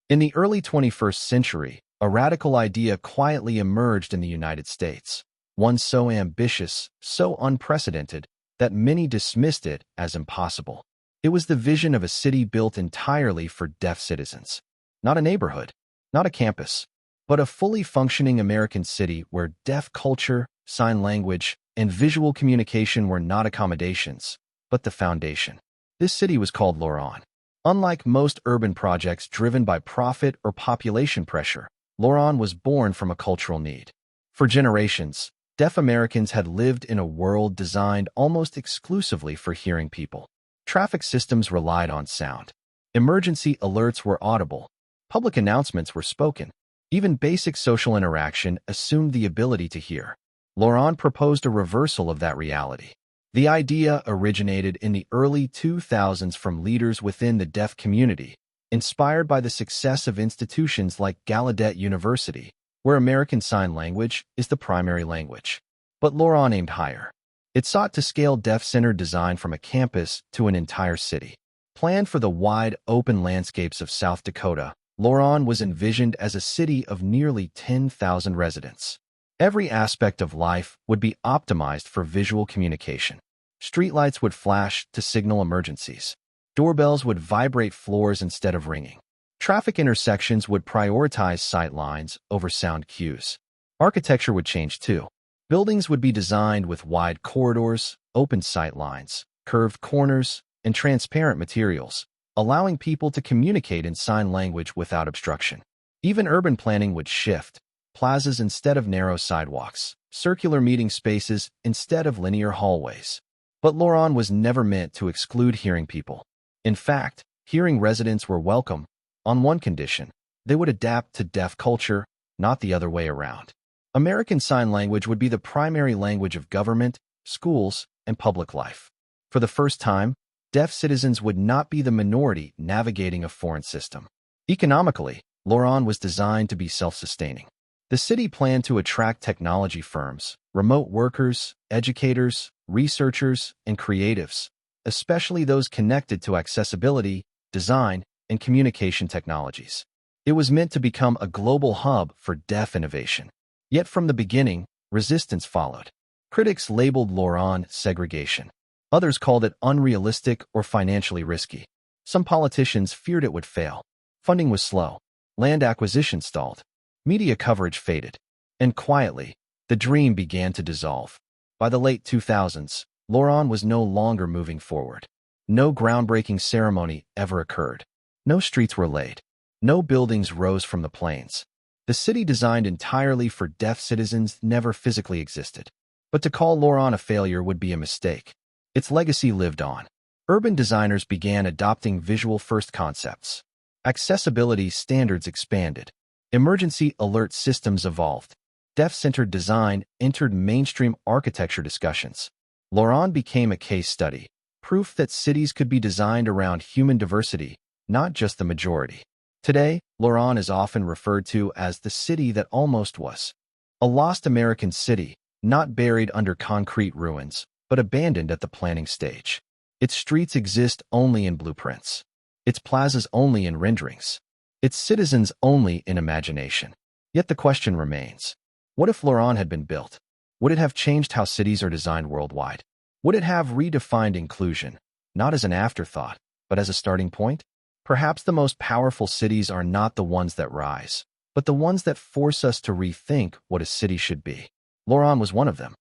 In the early 21st century, a radical idea quietly emerged in the United States, one so ambitious, so unprecedented, that many dismissed it as impossible. It was the vision of a city built entirely for deaf citizens. Not a neighborhood, not a campus, but a fully functioning American city where deaf culture, sign language, and visual communication were not accommodations, but the foundation. This city was called Laurent. Unlike most urban projects driven by profit or population pressure, Laurent was born from a cultural need. For generations, deaf Americans had lived in a world designed almost exclusively for hearing people. Traffic systems relied on sound. Emergency alerts were audible. Public announcements were spoken. Even basic social interaction assumed the ability to hear. Laurent proposed a reversal of that reality. The idea originated in the early 2000s from leaders within the deaf community, inspired by the success of institutions like Gallaudet University, where American Sign Language is the primary language. But Laurent aimed higher. It sought to scale deaf-centered design from a campus to an entire city. Planned for the wide, open landscapes of South Dakota, Laurent was envisioned as a city of nearly 10,000 residents. Every aspect of life would be optimized for visual communication. Streetlights would flash to signal emergencies. Doorbells would vibrate floors instead of ringing. Traffic intersections would prioritize sight lines over sound cues. Architecture would change too. Buildings would be designed with wide corridors, open sight lines, curved corners, and transparent materials, allowing people to communicate in sign language without obstruction. Even urban planning would shift. Plazas instead of narrow sidewalks, circular meeting spaces instead of linear hallways. But Laurent was never meant to exclude hearing people. In fact, hearing residents were welcome, on one condition: they would adapt to deaf culture, not the other way around. American Sign Language would be the primary language of government, schools, and public life. For the first time, deaf citizens would not be the minority navigating a foreign system. Economically, Laurent was designed to be self-sustaining. The city planned to attract technology firms, remote workers, educators, researchers, and creatives, especially those connected to accessibility, design, and communication technologies. It was meant to become a global hub for deaf innovation. Yet from the beginning, resistance followed. Critics labeled Laurent segregation. Others called it unrealistic or financially risky. Some politicians feared it would fail. Funding was slow. Land acquisition stalled. Media coverage faded. And quietly, the dream began to dissolve. By the late 2000s, Laurent was no longer moving forward. No groundbreaking ceremony ever occurred. No streets were laid. No buildings rose from the plains. The city designed entirely for deaf citizens never physically existed. But to call Laurent a failure would be a mistake. Its legacy lived on. Urban designers began adopting visual-first concepts. Accessibility standards expanded. Emergency alert systems evolved. Deaf-centered design entered mainstream architecture discussions. Laurent became a case study, proof that cities could be designed around human diversity, not just the majority. Today, Laurent is often referred to as the city that almost was. A lost American city, not buried under concrete ruins, but abandoned at the planning stage. Its streets exist only in blueprints. Its plazas only in renderings. Its citizens only in imagination. Yet the question remains: what if Laurent had been built? Would it have changed how cities are designed worldwide? Would it have redefined inclusion, not as an afterthought, but as a starting point? Perhaps the most powerful cities are not the ones that rise, but the ones that force us to rethink what a city should be. Laurent was one of them.